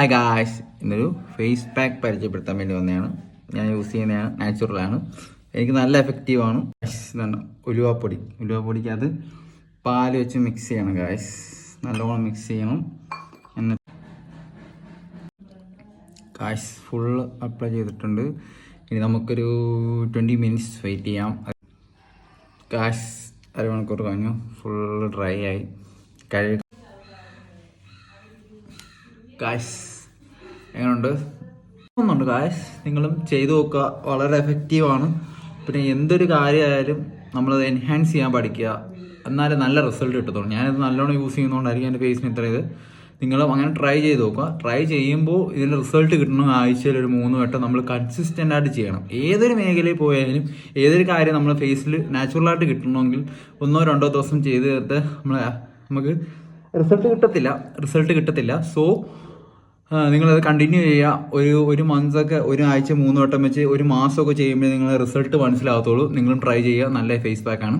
Hi guys, ഇന്നൊരു face pack പരിചയപ്പെടുത്താൻ വേണ്ടി വന്നതാണ്. ഞാൻ യൂസ് ചെയ്യുന്നതാണ്, നാച്ചുറലാണ്. എനിക്ക് നല്ല എഫക്റ്റീവാണ്. ഇതാണ് ഉലുവാപ്പൊടിക്കകത്ത് പാൽ വെച്ച് മിക്സ് ചെയ്യണം ഗായ്സ്. നല്ലോണം മിക്സ് ചെയ്യണം. എന്നിട്ട് ഗായ്സ് ഫുള്ള് അപ്ലൈ ചെയ്തിട്ടുണ്ട്. ഇനി നമുക്കൊരു 20 മിനിറ്റ്സ് വെയിറ്റ് ചെയ്യാം. ഗായ്സ് അരമണിക്കൂർ കഴിഞ്ഞു, ഫുള്ള് ഡ്രൈ ആയി. ഗായ്സ് എങ്ങനെയുണ്ട് ഗായ്സ്? നിങ്ങളും ചെയ്തു നോക്കുക, വളരെ എഫക്റ്റീവാണ്. പിന്നെ എന്തൊരു കാര്യമായാലും നമ്മളത് എൻഹാൻസ് ചെയ്യാൻ പഠിക്കുക, എന്നാലേ നല്ല റിസൾട്ട് കിട്ടത്തുള്ളൂ. ഞാനിത് നല്ലോണം യൂസ് ചെയ്യുന്നതുകൊണ്ടായിരിക്കും എൻ്റെ ഫേസിന് ഇത്ര ഇത്. നിങ്ങളും അങ്ങനെ ട്രൈ ചെയ്ത് നോക്കുക. ട്രൈ ചെയ്യുമ്പോൾ ഇതിൻ്റെ റിസൾട്ട് കിട്ടണമെങ്കിൽ ആഴ്ചയിൽ ഒരു 3 വട്ടം നമ്മൾ കൺസിസ്റ്റൻ്റ് ആയിട്ട് ചെയ്യണം. ഏതൊരു മേഖലയിൽ പോയാലും ഏതൊരു കാര്യം നമ്മൾ ഫേസിൽ നാച്ചുറലായിട്ട് കിട്ടണമെങ്കിൽ 1-2 ദിവസം ചെയ്ത് തീർത്ത് നമുക്ക് റിസൾട്ട് കിട്ടത്തില്ല. സോ നിങ്ങളത് കണ്ടിന്യൂ ചെയ്യുക. ഒരു മന്ത്സൊക്കെ, ഒരാഴ്ച 3 വട്ടം വെച്ച് ഒരു മാസമൊക്കെ ചെയ്യുമ്പോൾ നിങ്ങൾ റിസൾട്ട് മനസ്സിലാകത്തുള്ളൂ. നിങ്ങളും ട്രൈ ചെയ്യുക. നല്ല ഫേസ് പാക്കാണ്.